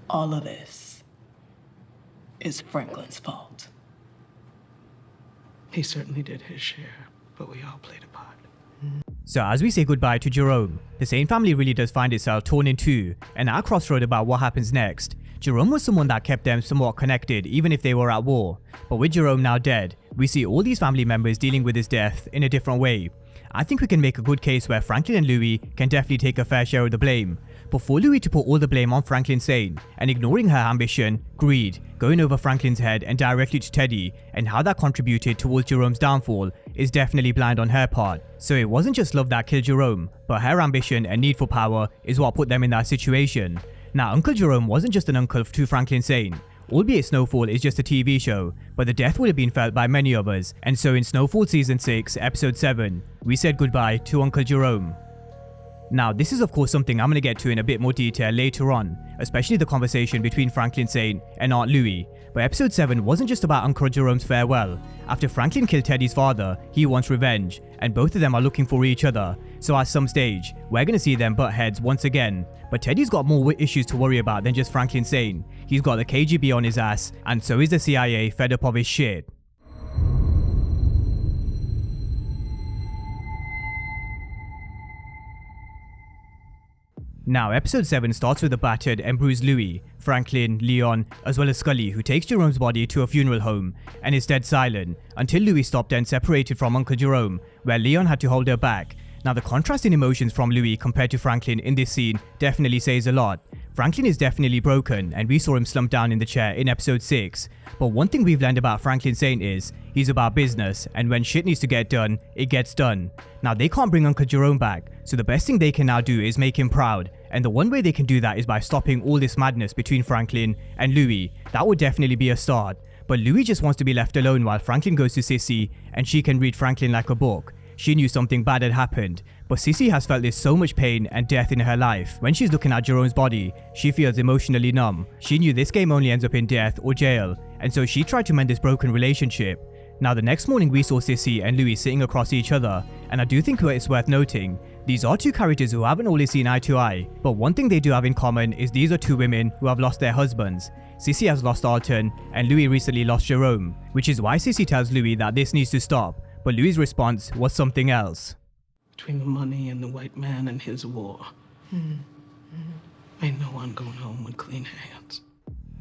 All of this is Franklin's fault. He certainly did his share, but we all played a part. So as we say goodbye to Jerome, the Saint family really does find itself torn in two and at a crossroad about what happens next. Jerome was someone that kept them somewhat connected even if they were at war, but with Jerome now dead, we see all these family members dealing with his death in a different way. I think we can make a good case where Franklin and Louis can definitely take a fair share of the blame, but for Louis to put all the blame on Franklin Saint and ignoring her ambition, greed, going over Franklin's head and directly to Teddy and how that contributed towards Jerome's downfall is definitely blind on her part. So it wasn't just love that killed Jerome, but her ambition and need for power is what put them in that situation. Now Uncle Jerome wasn't just an uncle to Franklin Saint. Albeit Snowfall is just a TV show, but the death would have been felt by many of us, and so in Snowfall Season 6, Episode 7, we said goodbye to Uncle Jerome. Now this is of course something I'm going to get to in a bit more detail later on, especially the conversation between Franklin Saint and Aunt Louis, but Episode 7 wasn't just about Uncle Jerome's farewell. After Franklin killed Teddy's father, he wants revenge, and both of them are looking for each other, so at some stage, we're going to see them butt heads once again. But Teddy's got more issues to worry about than just Franklin Saint. He's got the KGB on his ass, and so is the CIA fed up of his shit. Now, episode 7 starts with a battered and bruised Louis, Franklin, Leon, as well as Scully, who takes Jerome's body to a funeral home and is dead silent until Louis stopped and separated from Uncle Jerome, where Leon had to hold her back. Now, the contrast in emotions from Louis compared to Franklin in this scene definitely says a lot. Franklin is definitely broken, and we saw him slump down in the chair in episode 6. But one thing we've learned about Franklin Saint is, he's about business, and when shit needs to get done, it gets done. Now, they can't bring Uncle Jerome back, so the best thing they can now do is make him proud. And the one way they can do that is by stopping all this madness between Franklin and Louis. That would definitely be a start. But Louis just wants to be left alone while Franklin goes to Sissy, and she can read Franklin like a book. She knew something bad had happened, but Sissy has felt this so much pain and death in her life. When she's looking at Jerome's body, she feels emotionally numb. She knew this game only ends up in death or jail, and so she tried to mend this broken relationship. Now the next morning we saw Sissy and Louis sitting across each other, and I do think it's worth noting, these are two characters who haven't always seen eye to eye, but one thing they do have in common is these are two women who have lost their husbands. Sissy has lost Alton, and Louis recently lost Jerome, which is why Sissy tells Louis that this needs to stop, but Louis' response was something else. Between the money and the white man and his war, ain't no one going home with clean hands.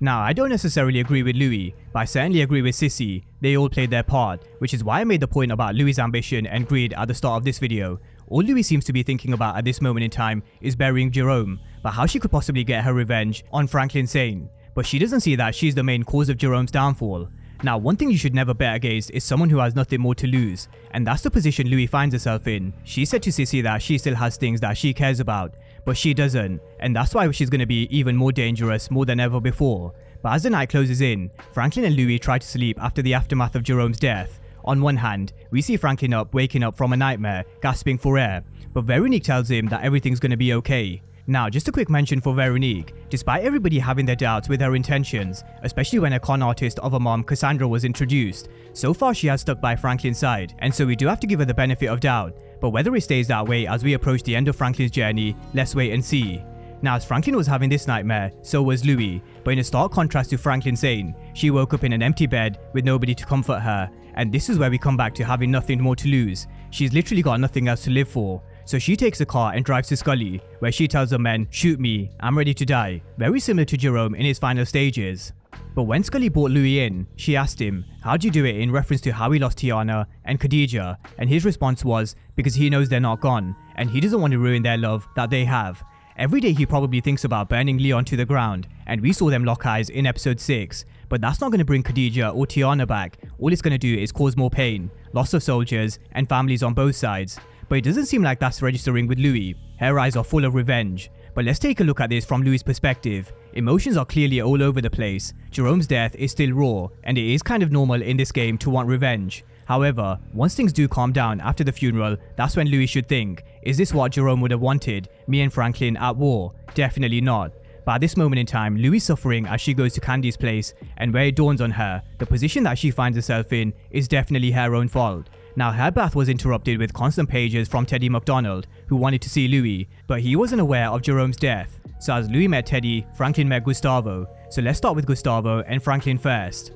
Now, I don't necessarily agree with Louis, but I certainly agree with Sissy. They all played their part, which is why I made the point about Louis' ambition and greed at the start of this video. All Louis seems to be thinking about at this moment in time is burying Jerome, but how she could possibly get her revenge on Franklin Saint. But she doesn't see that she's the main cause of Jerome's downfall. Now, one thing you should never bet against is someone who has nothing more to lose, and that's the position Louis finds herself in. She said to Sissy that she still has things that she cares about, but she doesn't, and that's why she's going to be even more dangerous more than ever before. But as the night closes in, Franklin and Louis try to sleep after the aftermath of Jerome's death. On one hand, we see Franklin waking up from a nightmare, gasping for air, but Veronique tells him that everything's going to be okay. Now, just a quick mention for Veronique. Despite everybody having their doubts with her intentions, especially when a con artist of a mom, Cassandra, was introduced, so far she has stuck by Franklin's side, and so we do have to give her the benefit of doubt. But whether it stays that way as we approach the end of Franklin's journey, let's wait and see. Now, as Franklin was having this nightmare, so was Louis, but in a stark contrast to Franklin Saint, she woke up in an empty bed with nobody to comfort her, and this is where we come back to having nothing more to lose. She's literally got nothing else to live for. So she takes a car and drives to Scully, where she tells the men, "Shoot me, I'm ready to die," very similar to Jerome in his final stages. But when Scully brought Louis in, she asked him, "How'd you do it?" in reference to how he lost Tiana and Khadija, and his response was, because he knows they're not gone, and he doesn't want to ruin their love that they have. Every day he probably thinks about burning Leon to the ground, and we saw them lock eyes in episode 6, but that's not going to bring Khadija or Tiana back. All it's going to do is cause more pain, loss of soldiers, and families on both sides. But it doesn't seem like that's registering with Louis. Her eyes are full of revenge. But let's take a look at this from Louis' perspective. Emotions are clearly all over the place. Jerome's death is still raw, and it is kind of normal in this game to want revenge. However, once things do calm down after the funeral, that's when Louis should think, is this what Jerome would have wanted? Me and Franklin at war? Definitely not. But at this moment in time, Louis is suffering as she goes to Candy's place, and where it dawns on her, the position that she finds herself in is definitely her own fault. Now, her bath was interrupted with constant pages from Teddy McDonald, who wanted to see Louis, but he wasn't aware of Jerome's death. So as Louis met Teddy, Franklin met Gustavo. So let's start with Gustavo and Franklin first.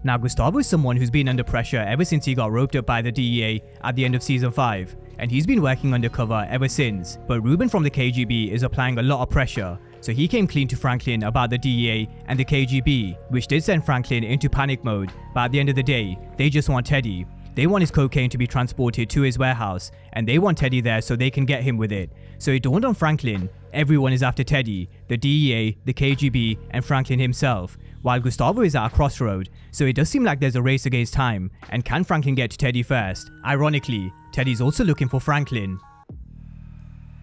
Now Gustavo is someone who's been under pressure ever since he got roped up by the DEA at the end of season 5, and he's been working undercover ever since. But Ruben from the KGB is applying a lot of pressure, so he came clean to Franklin about the DEA and the KGB, which did send Franklin into panic mode. But at the end of the day, they just want Teddy. They want his cocaine to be transported to his warehouse, and they want Teddy there so they can get him with it. So it dawned on Franklin, everyone is after Teddy, the DEA, the KGB, and Franklin himself, while Gustavo is at a crossroad. So it does seem like there's a race against time, and can Franklin get to Teddy first? Ironically, Teddy's also looking for Franklin.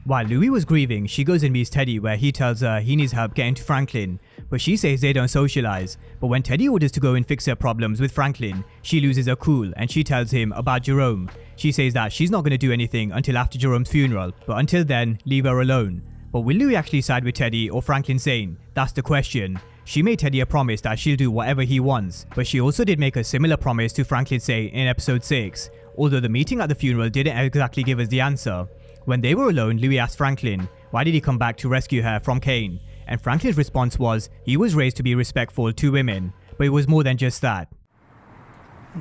While Louis was grieving, she goes and meets Teddy where he tells her he needs help getting to Franklin, but she says they don't socialize. But when Teddy orders to go and fix her problems with Franklin, she loses her cool and she tells him about Jerome. She says that she's not going to do anything until after Jerome's funeral, but until then, leave her alone. But will Louis actually side with Teddy or Franklin Sane? That's the question. She made Teddy a promise that she'll do whatever he wants, but she also did make a similar promise to Franklin Sane in episode 6, although the meeting at the funeral didn't exactly give us the answer. When they were alone, Louis asked Franklin, why did he come back to rescue her from Kane? And Franklin's response was, he was raised to be respectful to women, but it was more than just that.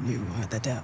You are the devil.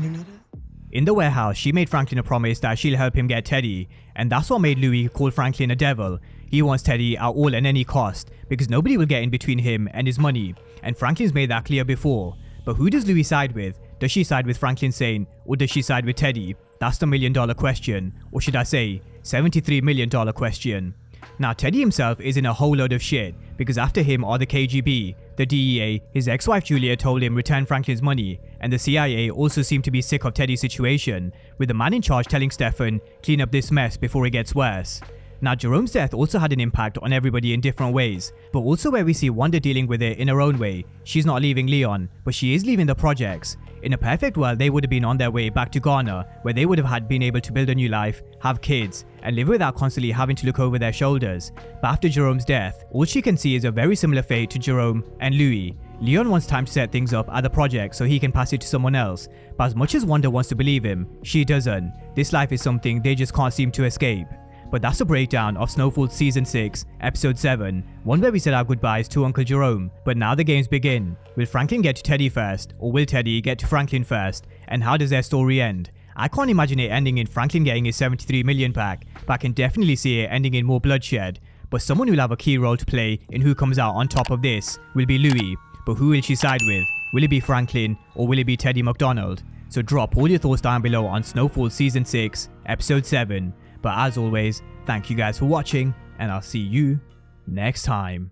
You know that? In the warehouse, she made Franklin a promise that she'll help him get Teddy, and that's what made Louis call Franklin a devil. He wants Teddy at all and any cost, because nobody will get in between him and his money, and Franklin's made that clear before. But who does Louis side with? Does she side with Franklin Sane, or does she side with Teddy? That's the $1 million question, or should I say, $73 million question. Now Teddy himself is in a whole load of shit, because after him are the KGB, the DEA, his ex-wife Julia told him return Franklin's money, and the CIA also seemed to be sick of Teddy's situation, with the man in charge telling Stefan, clean up this mess before it gets worse. Now Jerome's death also had an impact on everybody in different ways, but also where we see Wanda dealing with it in her own way. She's not leaving Leon, but she is leaving the projects. In a perfect world, they would have been on their way back to Ghana, where they would have been able to build a new life, have kids, and live without constantly having to look over their shoulders. But after Jerome's death, all she can see is a very similar fate to Jerome and Louis. Leon wants time to set things up at the project so he can pass it to someone else, but as much as Wanda wants to believe him, she doesn't. This life is something they just can't seem to escape. But that's a breakdown of Snowfall Season 6, Episode 7, one where we said our goodbyes to Uncle Jerome. But now the games begin. Will Franklin get to Teddy first, or will Teddy get to Franklin first? And how does their story end? I can't imagine it ending in Franklin getting his 73 million back, but I can definitely see it ending in more bloodshed. But someone who will have a key role to play in who comes out on top of this will be Louis. But who will she side with? Will it be Franklin, or will it be Teddy McDonald? So drop all your thoughts down below on Snowfall Season 6, Episode 7. But as always, thank you guys for watching, and I'll see you next time.